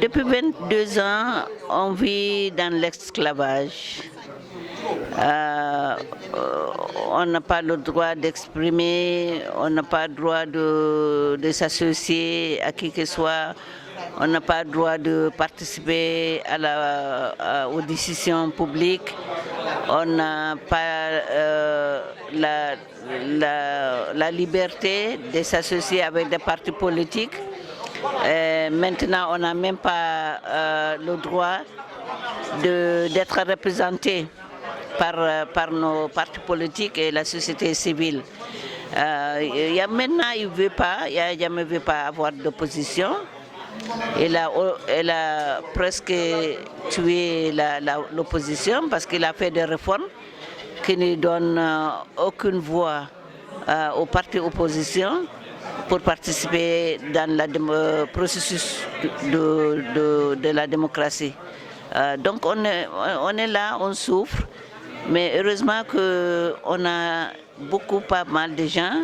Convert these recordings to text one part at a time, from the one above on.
Depuis 22 ans, on vit dans l'esclavage. Euh, on n'a pas le droit d'exprimer, on n'a pas le droit de s'associer à qui que ce soit, on n'a pas le droit de participer aux décisions publiques, on n'a pas la liberté de s'associer avec des partis politiques. Maintenant, on n'a même pas le droit d'être représenté par nos partis politiques et la société civile. Maintenant, il ne veut pas avoir d'opposition. Elle a presque tué l'opposition parce qu'il a fait des réformes qui ne donnent aucune voix aux partis opposition pour participer dans le processus de la démocratie. Donc on est là, on souffre, mais heureusement qu'on a pas mal de gens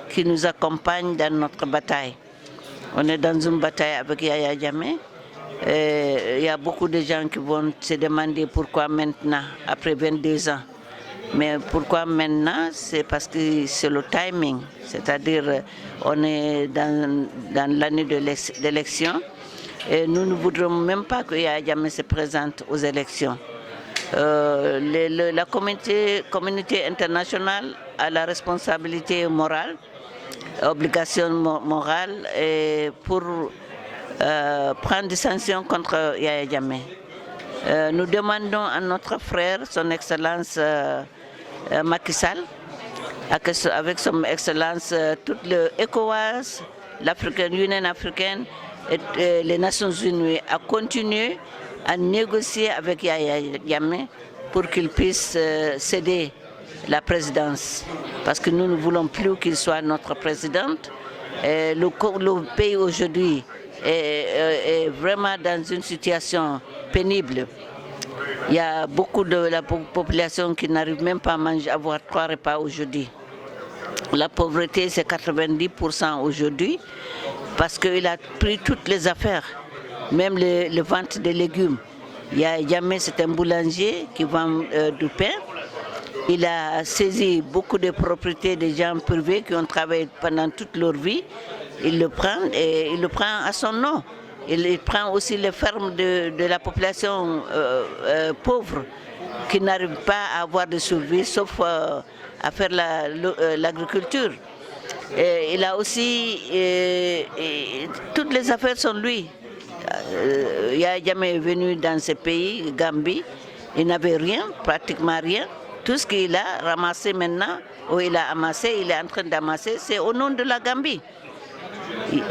qui nous accompagnent dans notre bataille. On est dans une bataille avec Yaya Jammeh. Il y a beaucoup de gens qui vont se demander pourquoi maintenant, après 22 ans. Mais pourquoi maintenant? C'est parce que c'est le timing. C'est-à-dire on est dans l'année de l'élection et nous ne voudrons même pas que Yaya Jammeh se présente aux élections. La communauté internationale a la responsabilité morale, obligation morale pour prendre des sanctions contre Yaya Jammeh. Nous demandons à notre frère, son Excellence Macky Sall, avec son Excellence toute l'ECOWAS, l'African Union africaine et les Nations Unies à continuer à négocier avec Yaya Jammeh pour qu'il puisse céder la présidence. Parce que nous ne voulons plus qu'il soit notre président. Le pays aujourd'hui est vraiment dans une situation pénible. Il y a beaucoup de la population qui n'arrive même pas à avoir 3 repas aujourd'hui. La pauvreté, c'est 90% aujourd'hui parce qu'il a pris toutes les affaires, même le vente des légumes. Yaya Jammeh, c'est un boulanger qui vend du pain. Il a saisi beaucoup de propriétés des gens privés qui ont travaillé pendant toute leur vie. Il le prend et il le prend à son nom. Il prend aussi les fermes de la population pauvre qui n'arrive pas à avoir de survie sauf à faire l'agriculture. Il a aussi toutes les affaires sont lui. Yaya Jammeh est venu dans ce pays, Gambie, il n'avait rien, pratiquement rien. Tout ce qu'il a ramassé maintenant, ou il a amassé, il est en train d'amasser, c'est au nom de la Gambie.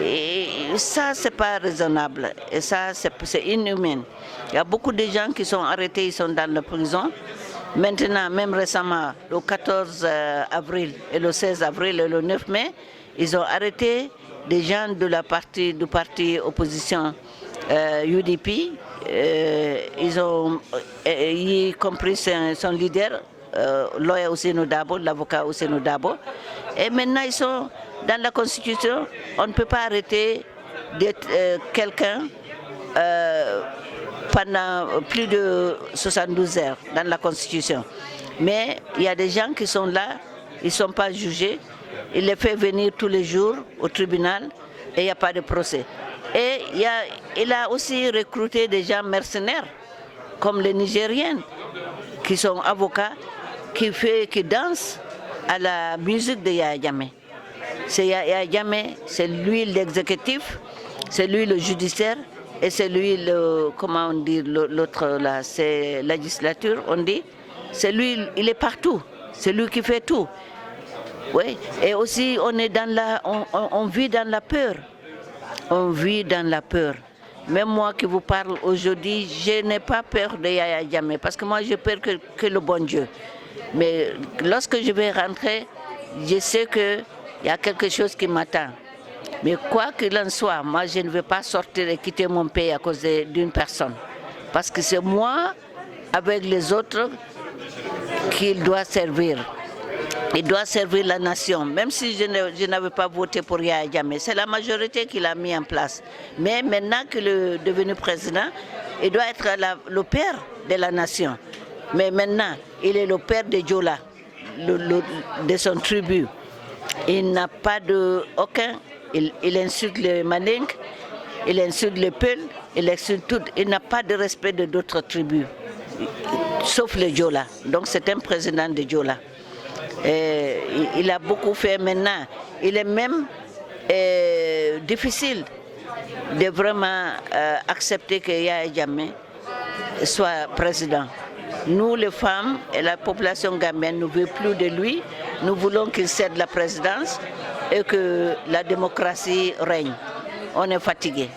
Et ça, c'est pas raisonnable. Et ça, c'est inhumain. Il y a beaucoup de gens qui sont arrêtés, ils sont dans la prison. Maintenant, même récemment, le 14 avril et le 16 avril et le 9 mai, ils ont arrêté des gens du parti opposition UDP. Ils ont y compris son leader, Lawyer Ousseynou Dabo, l'avocat Ousseynou Dabo. Et maintenant, ils sont dans la Constitution. On ne peut pas arrêter quelqu'un pendant plus de 72 heures dans la Constitution. Mais il y a des gens qui sont là, ils ne sont pas jugés. Il les fait venir tous les jours au tribunal et il n'y a pas de procès. Et il a aussi recruté des gens mercenaires, comme les Nigériens, qui sont avocats, qui dansent à la musique de Yaya Jammeh. C'est Yaya Jammeh, c'est lui l'exécutif, c'est lui le judiciaire et c'est lui comment on dit l'autre là, c'est législature, on dit. C'est lui, il est partout, c'est lui qui fait tout. Oui, et aussi on vit dans la peur. On vit dans la peur. Même moi qui vous parle aujourd'hui, je n'ai pas peur de Yaya Jammeh parce que moi je peur que le bon Dieu. Mais lorsque je vais rentrer, je sais qu'il y a quelque chose qui m'attend. Mais quoi qu'il en soit, moi je ne vais pas sortir et quitter mon pays à cause d'une personne. Parce que c'est moi, avec les autres, qu'il doit servir. il doit servir la nation, même si je n'avais pas voté pour Yahya Jammeh. C'est la majorité qui l'a mis en place. Mais maintenant qu'il est devenu président, il doit être le père de la nation. Mais maintenant, il est le père de Diola, de son tribu. Il n'a pas de aucun. Il insulte les Mandinks, il insulte les Peuls, il insulte tout. Il n'a pas de respect de d'autres tribus, sauf les Diola. Donc c'est un président de Diola. Il a beaucoup fait maintenant. Il est même difficile de vraiment accepter que Yahya Jammeh soit président. Nous, les femmes et la population gambienne, ne veut plus de lui. Nous voulons qu'il cède la présidence et que la démocratie règne. On est fatigué.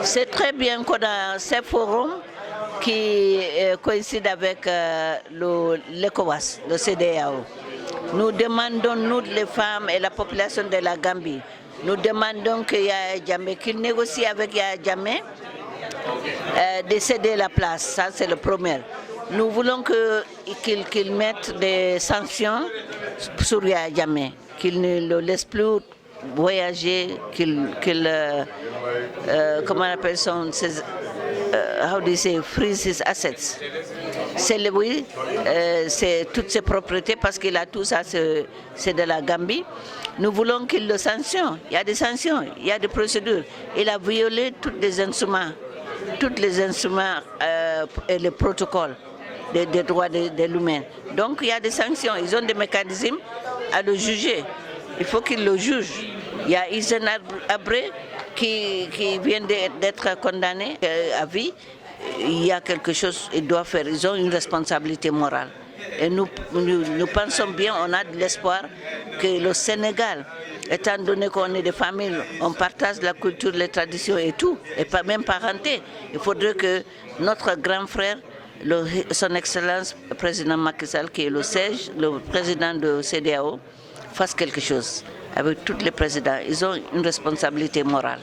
C'est très bien qu'on a ces forums qui coïncident avec l'ECOWAS, le CEDEAO. Nous demandons, nous les femmes et la population de la Gambie, nous demandons que Yahya Jammeh, qu'il négocie avec Yahya Jammeh de céder la place, ça c'est le premier. Nous voulons qu'il mette des sanctions sur Yahya Jammeh, qu'il ne le laisse plus voyager, comment on appelle ça, how do you say, freeze his assets. C'est lui, c'est toutes ses propriétés parce qu'il a tout ça, c'est de la Gambie. Nous voulons qu'il le sanctionne. Il y a des sanctions, il y a des procédures. Il a violé tous les instruments et les protocoles des droits de l'humain. Donc il y a des sanctions, ils ont des mécanismes à le juger. Il faut qu'ils le jugent. Il y a Hissène Habré qui vient d'être condamné à vie. Il y a quelque chose qu'ils doivent faire. Ils ont une responsabilité morale. Et nous pensons bien, on a de l'espoir que le Sénégal, étant donné qu'on est des familles, on partage la culture, les traditions et tout, et pas même parenté, il faudrait que notre grand frère, son Excellence le président Macky Sall, qui est le président de CEDEAO, fasse quelque chose. Avec tous les présidents, ils ont une responsabilité morale.